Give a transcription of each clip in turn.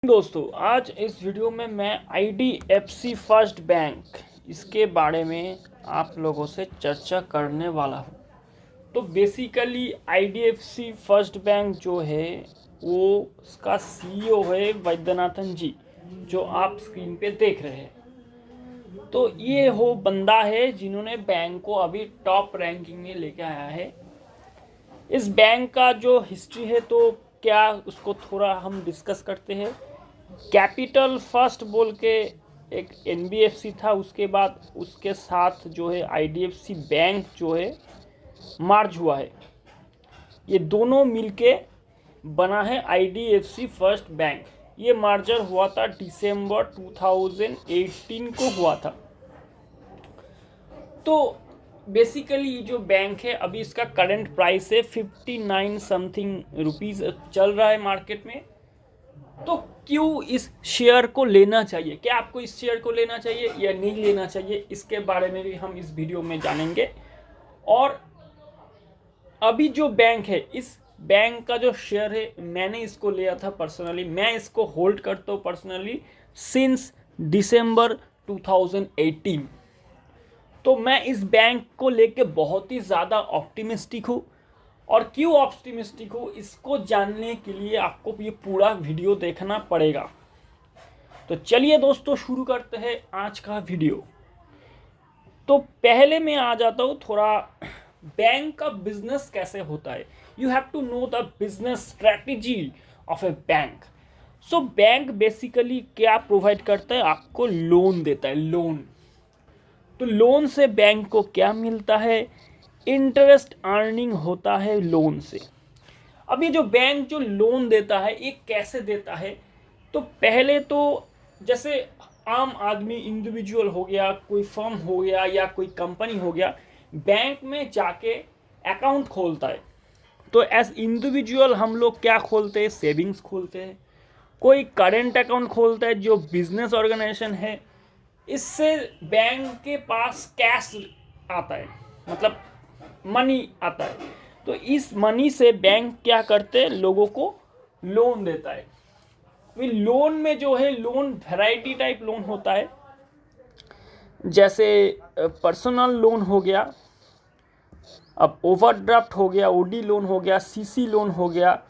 दोस्तों, आज इस वीडियो में मैं IDFC फर्स्ट बैंक इसके बारे में आप लोगों से चर्चा करने वाला हूँ। तो बेसिकली IDFC फर्स्ट बैंक जो है वो उसका CEO है वैद्यनाथन जी, जो आप स्क्रीन पे देख रहे हैं। तो ये वो बंदा है जिन्होंने बैंक को अभी टॉप रैंकिंग में लेके आया है। इस बैंक का जो हिस्ट्री है तो क्या उसको थोड़ा हम डिस्कस करते हैं। कैपिटल फर्स्ट बोल के एक NBFC था, उसके बाद उसके साथ जो है IDFC बैंक जो है मार्ज हुआ है। ये दोनों मिलके बना है IDFC फर्स्ट बैंक। ये मार्जर हुआ था दिसंबर 2018 को हुआ था। तो बेसिकली जो बैंक है अभी इसका करंट प्राइस है 59 समथिंग रुपीज़ चल रहा है मार्केट में। तो क्यों इस शेयर को लेना चाहिए, क्या आपको इस शेयर को लेना चाहिए या नहीं लेना चाहिए, इसके बारे में भी हम इस वीडियो में जानेंगे। और अभी जो बैंक है, इस बैंक का जो शेयर है मैंने इसको लिया था पर्सनली, मैं इसको होल्ड करता हूँ पर्सनली सिंस दिसंबर 2018। तो मैं इस बैंक को लेके बहुत ही ज़्यादा ऑप्टिमिस्टिक हूँ। और क्यों ऑप्टिमिस्टिक हूँ इसको जानने के लिए आपको ये पूरा वीडियो देखना पड़ेगा। तो चलिए दोस्तों शुरू करते हैं आज का वीडियो। तो पहले मैं आ जाता हूँ थोड़ा बैंक का बिजनेस कैसे होता है। You have to know the business strategy of a bank. So bank basically क्या प्रोवाइड करता है, आपको लोन देता है, लोन। तो लोन से बैंक को क्या मिलता है, इंटरेस्ट अर्निंग होता है लोन से। अब ये जो बैंक जो लोन देता है ये कैसे देता है, तो पहले तो जैसे आम आदमी इंडिविजुअल हो गया, कोई फर्म हो गया या कोई कंपनी हो गया, बैंक में जाके अकाउंट खोलता है। तो एज इंडिविजुअल हम लोग क्या खोलते हैं, सेविंग्स खोलते हैं। कोई करेंट अकाउंट खोलता है जो बिजनेस ऑर्गेनाइजेशन है। इससे बैंक के पास कैश आता है, मतलब मनी आता है। तो इस मनी से बैंक क्या करते हैं, लोगों को लोन देता है। लोन में जो है लोन वैरायटी टाइप लोन होता है, जैसे पर्सनल लोन हो गया, अब ओवरड्राफ्ट हो गया, OD लोन हो गया, CC लोन हो गया,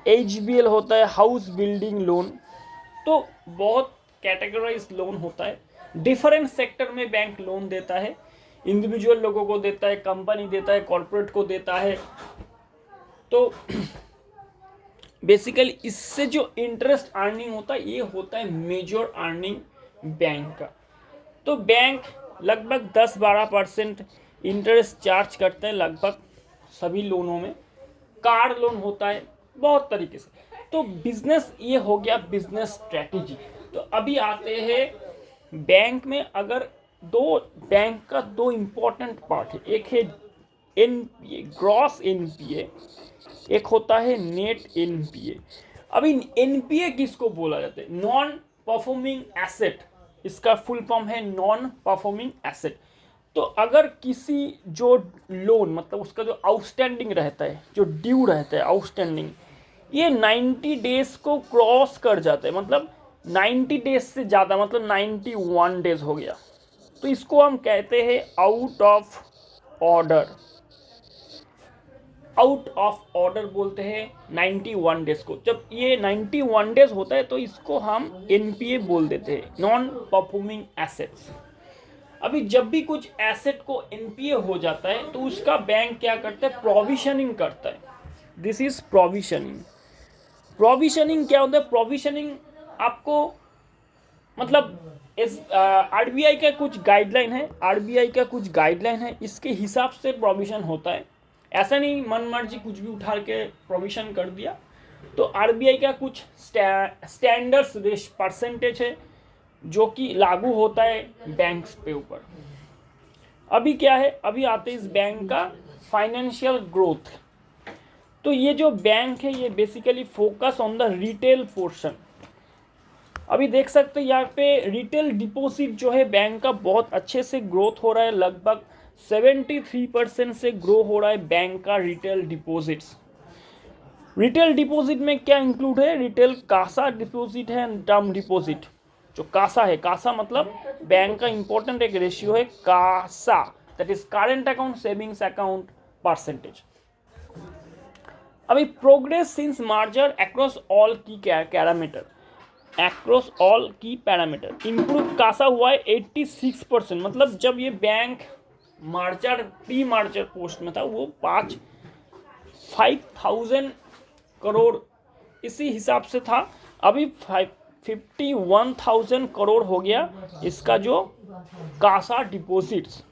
HBL होता है, हाउस बिल्डिंग लोन। तो बहुत कैटेगराइज लोन होता है। डिफरेंट सेक्टर में बैंक लोन देता है, इंडिविजुअल लोगों को देता है, कंपनी देता है, कॉर्पोरेट को देता है। तो बेसिकली इससे जो इंटरेस्ट अर्निंग होता है ये होता है मेजर अर्निंग बैंक का। तो बैंक लगभग 10-12% इंटरेस्ट चार्ज करते हैं लगभग सभी लोनों में। कार लोन होता है, बहुत तरीके से। तो बिजनेस ये हो गया बिजनेस स्ट्रेटेजी। तो अभी आते हैं बैंक में, अगर बैंक का दो इम्पोर्टेंट पार्ट है, एक है NPA, ग्रॉस NPA, एक होता है नेट NPA। अभी NPA किसको बोला जाता है, नॉन परफॉर्मिंग एसेट। इसका फुल फॉर्म है नॉन परफॉर्मिंग एसेट। तो अगर किसी जो लोन, मतलब उसका जो आउटस्टैंडिंग रहता है, जो ड्यू रहता है आउटस्टैंडिंग, ये 90 डेज को क्रॉस कर जाता है, मतलब 90 डेज से ज़्यादा, मतलब 91 डेज हो गया, तो इसको हम कहते हैं out of order. Out of order बोलते हैं 91 डेज को। जब ये 91 डेज होता है तो इसको हम NPA बोल देते हैं, नॉन परफॉर्मिंग एसेट्स। अभी जब भी कुछ एसेट को NPA हो जाता है तो उसका बैंक क्या करता है, प्रोविजनिंग करता है। This is provisioning. प्रोविजनिंग क्या होता है, प्रोविजनिंग आपको मतलब RBI का कुछ गाइडलाइन है, इसके हिसाब से प्रोविजन होता है। ऐसा नहीं मन मर्जी कुछ भी उठा के प्रोविजन कर दिया। तो RBI का कुछ स्टैंडर्ड्स परसेंटेज है जो कि लागू होता है बैंक्स पे ऊपर। अभी क्या है, अभी आते हैं इस बैंक का फाइनेंशियल ग्रोथ। तो ये जो बैंक है ये basically focus on the retail portion. अभी देख सकते हैं यहाँ पे रिटेल डिपॉजिट जो है बैंक का बहुत अच्छे से ग्रोथ हो रहा है, लगभग 73% से ग्रो हो रहा है बैंक का रिटेल डिपॉजिट्स। रिटेल डिपॉजिट में क्या इंक्लूड है, रिटेल कासा डिपॉजिट है एंड टर्म डिपॉजिट। जो कासा है, कासा मतलब बैंक का इंपॉर्टेंट एक रेशियो है CASA, that is current account savings account percentage. अभी progress since merger across all key parameter, across all key parameter improve CASA हुआ है 86%। मतलब जब ये bank merger pre merger post में था वो 5,000 करोड़ इसी हिसाब से था, अभी 51,000 करोड़ हो गया इसका जो कासा डिपॉजिट्स।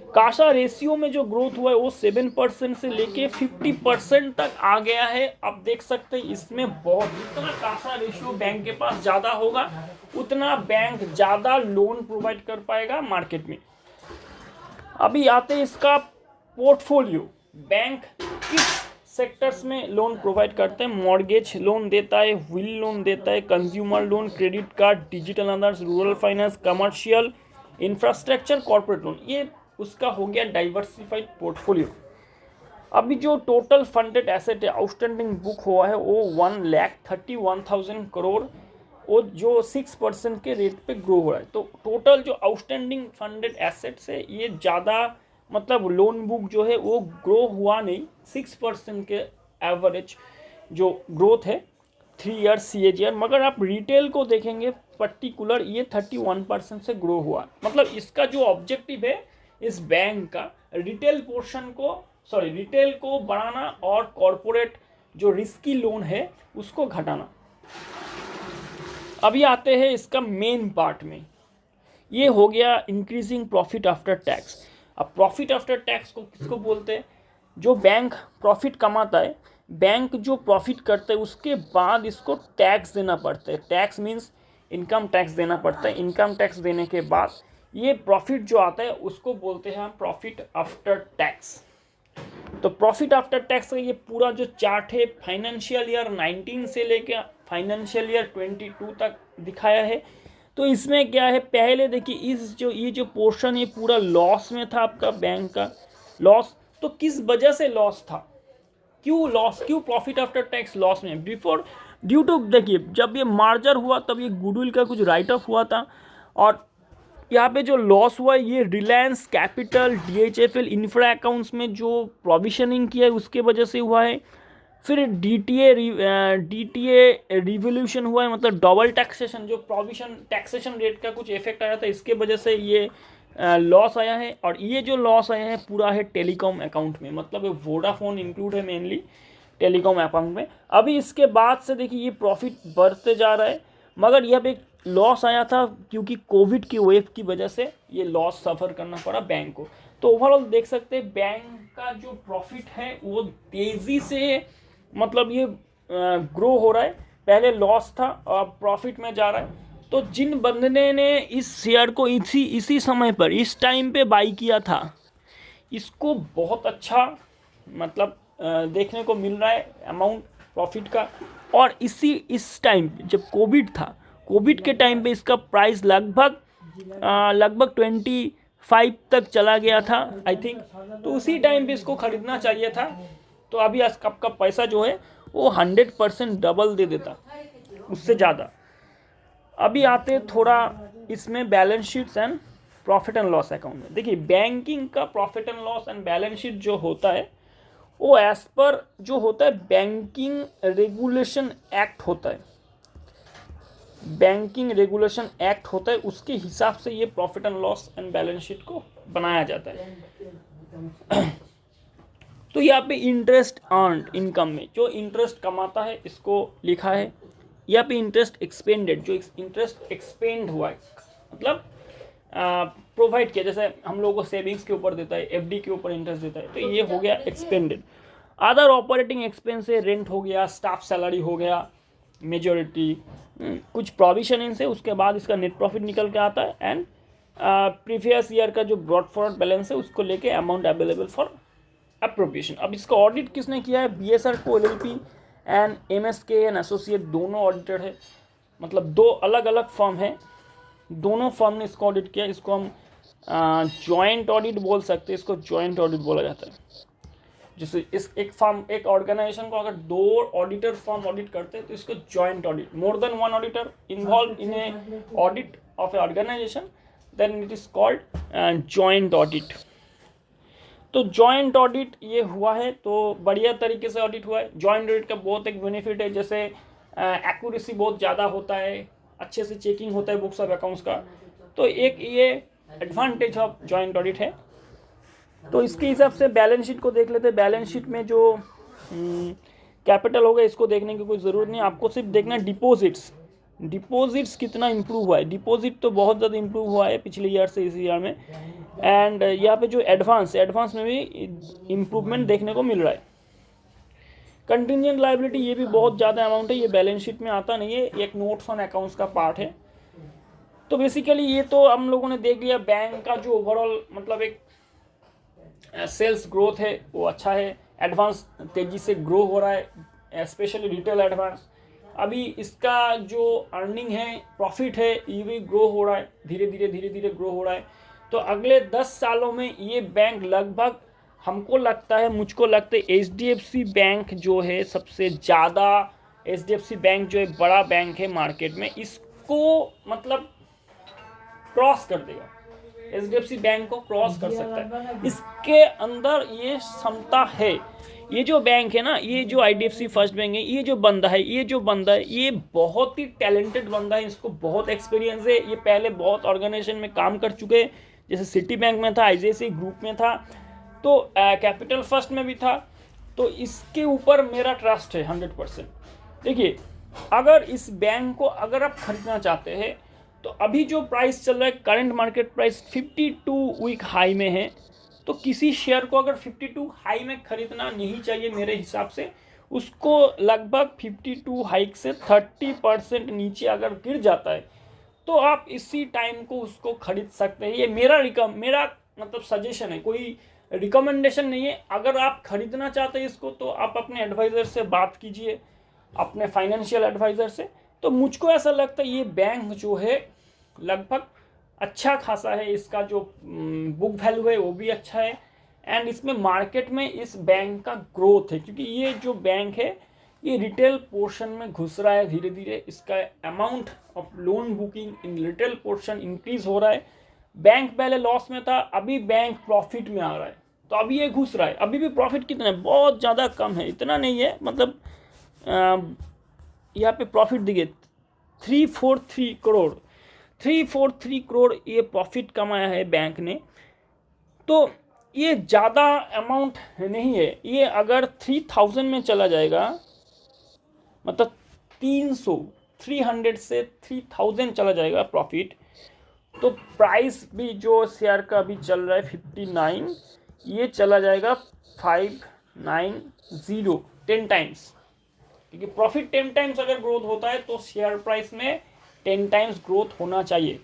कासा रेशियो में जो ग्रोथ हुआ है वो 7% से लेके 50% तक आ गया है। अब देख सकते हैं इसमें बहुत, जितना कासा रेशियो बैंक के पास ज़्यादा होगा उतना बैंक ज़्यादा लोन प्रोवाइड कर पाएगा मार्केट में। अभी आते हैं इसका पोर्टफोलियो, बैंक किस सेक्टर्स में लोन प्रोवाइड करते हैं। मॉर्गेज लोन देता है, व्हील लोन देता है, consumer loan, credit card, digital others, rural finance, commercial, infrastructure, corporate loan. ये उसका हो गया डाइवर्सिफाइड पोर्टफोलियो। अभी जो टोटल फंडेड एसेट है, आउटस्टैंडिंग बुक हुआ है वो 1,31,000 करोड़, वो जो 6% के रेट पे ग्रो हो रहा है। तो टोटल जो आउटस्टैंडिंग फंडेड एसेट्स है ये ज़्यादा, मतलब लोन बुक जो है वो ग्रो हुआ नहीं, 6% के एवरेज जो ग्रोथ है 3 ईयर CAGR। मगर आप रिटेल को देखेंगे पर्टिकुलर, ये 31% से ग्रो हुआ। मतलब इसका जो ऑब्जेक्टिव है इस बैंक का, रिटेल पोर्शन को, रिटेल को बढ़ाना और कॉरपोरेट जो रिस्की लोन है उसको घटाना। अभी आते हैं इसका मेन पार्ट में, ये हो गया इंक्रीजिंग प्रॉफिट आफ्टर टैक्स। अब प्रॉफिट आफ्टर टैक्स को किसको बोलते हैं, जो बैंक प्रॉफिट कमाता है, बैंक जो प्रॉफिट करता है उसके बाद इसको टैक्स देना पड़ता है। टैक्स मीन्स इनकम टैक्स देना पड़ता है। इनकम टैक्स देने के बाद ये प्रॉफिट जो आता है उसको बोलते हैं हम प्रॉफिट आफ्टर टैक्स। तो प्रॉफिट आफ्टर टैक्स का ये पूरा जो चार्ट है फाइनेंशियल ईयर 19 से लेकर फाइनेंशियल ईयर 22 तक दिखाया है। तो इसमें क्या है, पहले देखिए ये जो पोर्शन ये पूरा लॉस में था आपका बैंक का लॉस। तो किस वजह से लॉस था, क्यों लॉस, क्यों प्रॉफिट आफ्टर टैक्स लॉस में, बिफोर ड्यू टू, देखिए जब ये मार्जर हुआ तब ये गुडविल का कुछ राइट ऑफ हुआ था, और यहाँ पे जो लॉस हुआ है ये Reliance capital, DHFL infra accounts में जो प्रोविजनिंग किया है उसके वजह से हुआ है। फिर DTA रिवोल्यूशन हुआ है, मतलब डबल टैक्सेशन, जो प्रोविजन टैक्सेशन रेट का कुछ इफेक्ट आया था, इसके वजह से ये लॉस आया है। और ये जो लॉस आया है पूरा है टेलीकॉम अकाउंट में, मतलब वोडाफोन इंक्लूड है मेनली टेलीकॉम अकाउंट में। अभी इसके बाद से देखिए ये प्रॉफिट बढ़ते जा रहा है, मगर यह पे लॉस आया था क्योंकि कोविड की वेव की वजह से ये लॉस सफ़र करना पड़ा बैंक को। तो ओवरऑल देख सकते हैं बैंक का जो प्रॉफिट है वो तेज़ी से, मतलब ये ग्रो हो रहा है। पहले लॉस था और प्रॉफिट में जा रहा है। तो जिन बंदे ने इस शेयर को इसी समय पर इस टाइम पे बाई किया था, इसको बहुत अच्छा मतलब देखने को मिल रहा है अमाउंट प्रॉफिट का। और इस टाइम जब कोविड था, कोविड के टाइम पे इसका प्राइस लगभग 25 तक चला गया था आई थिंक। तो उसी टाइम पे इसको ख़रीदना चाहिए था। तो अभी आपका पैसा जो है वो 100% डबल दे देता, उससे ज़्यादा। अभी आते थोड़ा इसमें balance sheets and profit and loss account में। देखिए बैंकिंग का profit and loss and balance sheet जो होता है वो एज पर जो होता है बैंकिंग रेगुलेशन एक्ट होता है, बैंकिंग रेगुलेशन एक्ट होता है, उसके हिसाब से ये profit and loss and balance sheet को बनाया जाता है। तो यहाँ पे इंटरेस्ट अर्न्ड इनकम में जो इंटरेस्ट कमाता है इसको लिखा है। यहाँ पे इंटरेस्ट एक्सपेंडेड, जो इंटरेस्ट एक्सपेंड हुआ है, मतलब प्रोवाइड किया, जैसे हम लोगों को सेविंग्स के ऊपर देता है, FD के ऊपर इंटरेस्ट देता है, तो ये हो गया एक्सपेंडेड। अदर ऑपरेटिंग एक्सपेंस है, रेंट हो गया, स्टाफ सैलरी हो गया, मेजोरिटी कुछ प्रोविजन से, उसके बाद इसका नेट प्रॉफिट निकल के आता है। एंड प्रीवियस ईयर का जो ब्रॉड फॉरवर्ड बैलेंस है उसको लेके अमाउंट अवेलेबल फॉर अप्रोप्रिएशन। अब इसका ऑडिट किसने किया है, BSR को LLP and MSK and associate दोनों ऑडिटर है, मतलब दो अलग अलग फर्म है, दोनों फर्म ने इसको ऑडिट किया। इसको हम जॉइंट ऑडिट बोल सकते हैं, इसको जॉइंट ऑडिट बोला जाता है। जैसे इस एक ऑर्गेनाइजेशन को अगर 2 ऑडिटर फर्म ऑडिट करते हैं तो इसको joint audit, more than 1 auditor involve in a audit of a organisation, then it is called joint audit. तो जॉइंट ऑडिट ये हुआ है, तो बढ़िया तरीके से ऑडिट हुआ है। जॉइंट ऑडिट का बहुत एक बेनिफिट है, जैसे एक्यूरेसी बहुत ज़्यादा होता है, अच्छे से चेकिंग होता है बुक्स ऑफ अकाउंट्स का, तो एक ये एडवांटेज ऑफ जॉइंट ऑडिट है। तो इसके हिसाब से बैलेंस शीट को देख लेते हैं। बैलेंस शीट में जो कैपिटल होगा इसको देखने की कोई ज़रूरत नहीं, आपको सिर्फ देखना है डिपॉजिट्स कितना इम्प्रूव हुआ है। डिपॉजिट तो बहुत ज़्यादा इम्प्रूव हुआ है पिछले ईयर से इस ईयर में, एंड यहाँ पे जो एडवांस में भी इम्प्रूवमेंट देखने को मिल रहा है। कंटिंजेंट लायबिलिटी ये भी बहुत ज़्यादा अमाउंट है, ये बैलेंस शीट में आता नहीं है, एक नोट्स ऑन अकाउंट्स का पार्ट है। तो बेसिकली ये तो हम लोगों ने देख लिया बैंक का जो ओवरऑल मतलब एक सेल्स ग्रोथ है वो अच्छा है, एडवांस तेज़ी से ग्रो हो रहा है, स्पेशली रिटेल एडवांस। अभी इसका जो अर्निंग है, प्रॉफिट है, ये भी ग्रो हो रहा है, धीरे धीरे ग्रो हो रहा है। तो अगले 10 सालों में ये बैंक लगभग मुझको लगता है HDFC बैंक जो है सबसे ज़्यादा, HDFC बैंक जो एक बड़ा बैंक है मार्केट में, इसको मतलब क्रॉस कर देगा, HDFC बैंक को क्रॉस कर सकता है, इसके अंदर ये क्षमता है। ये जो बैंक है ना, ये जो IDFC फर्स्ट बैंक है, ये जो बंदा है ये बहुत ही टैलेंटेड बंदा है, इसको बहुत एक्सपीरियंस है, ये पहले बहुत ऑर्गेनाइजेशन में काम कर चुके हैं, जैसे सिटी बैंक में था, ICICI ग्रुप में था, तो कैपिटल फर्स्ट में भी था। तो इसके ऊपर मेरा ट्रस्ट है 100%। देखिए, अगर इस बैंक को अगर आप खरीदना चाहते हैं तो अभी जो प्राइस चल रहा है, current market price 52 week high में है, तो किसी शेयर को अगर 52 हाई में खरीदना नहीं चाहिए मेरे हिसाब से। उसको लगभग 52 हाइक से 30% नीचे अगर गिर जाता है तो आप इसी टाइम को उसको खरीद सकते हैं। ये मेरा मतलब सजेशन है, कोई रिकमेंडेशन नहीं है। अगर आप खरीदना चाहते हैं इसको तो आप अपने एडवाइज़र से बात कीजिए, अपने फाइनेंशियल एडवाइज़र से। तो मुझको ऐसा लगता है ये बैंक जो है लगभग अच्छा खासा है, इसका जो बुक वैल्यू है वो भी अच्छा है, एंड इसमें मार्केट में इस बैंक का ग्रोथ है, क्योंकि ये जो बैंक है ये रिटेल पोर्शन में घुस रहा है धीरे धीरे। इसका amount of loan booking in retail portion increase हो रहा है। बैंक पहले लॉस में था, अभी बैंक प्रॉफिट में आ रहा है, तो अभी ये घुस रहा है। अभी भी प्रॉफिट कितना है, बहुत ज़्यादा कम है, इतना नहीं है, मतलब यहाँ पे प्रॉफिट देखिए 343 करोड़ ये प्रॉफिट कमाया है बैंक ने। तो ये ज़्यादा अमाउंट नहीं है, ये अगर 3000 में चला जाएगा, मतलब 300 से 3000 चला जाएगा प्रॉफिट, तो प्राइस भी जो शेयर का अभी चल रहा है 59, ये चला जाएगा 590, 10 टाइम्स, क्योंकि प्रॉफिट 10 टाइम्स अगर ग्रोथ होता है तो शेयर प्राइस में 10 टाइम्स ग्रोथ होना चाहिए।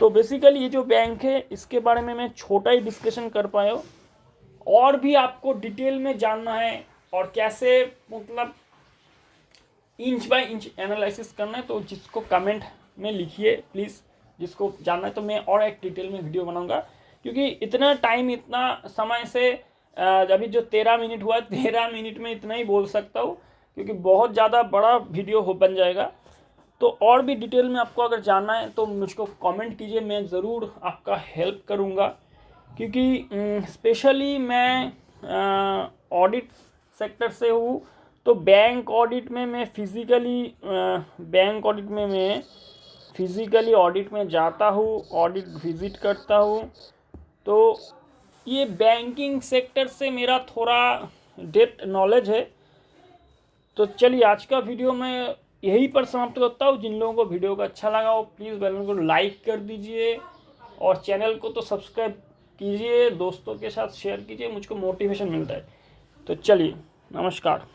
तो बेसिकली ये जो बैंक है इसके बारे में मैं छोटा ही डिस्कशन कर पाया हूँ। और भी आपको डिटेल में जानना है और कैसे मतलब इंच बाय इंच एनालिसिस करना है तो जिसको कमेंट में लिखिए प्लीज़, जिसको जानना है, तो मैं और एक डिटेल में वीडियो बनाऊंगा। क्योंकि इतना समय से अभी जो 13 मिनट हुआ, 13 मिनट में इतना ही बोल सकता हूँ, क्योंकि बहुत ज़्यादा बड़ा वीडियो बन जाएगा। तो और भी डिटेल में आपको अगर जानना है तो मुझको कमेंट कीजिए, मैं ज़रूर आपका हेल्प करूँगा। क्योंकि स्पेशली मैं ऑडिट सेक्टर से हूँ, तो बैंक ऑडिट में मैं फिज़िकली ऑडिट में जाता हूँ, ऑडिट विज़िट करता हूँ। तो ये बैंकिंग सेक्टर से मेरा थोड़ा डेप्थ नॉलेज है। तो चलिए, आज का वीडियो मैं यहीं पर समाप्त करता हूँ। जिन लोगों को वीडियो का अच्छा लगा हो प्लीज़ बेल को लाइक कर दीजिए और चैनल को तो सब्सक्राइब कीजिए, दोस्तों के साथ शेयर कीजिए, मुझको मोटिवेशन मिलता है। तो चलिए, नमस्कार।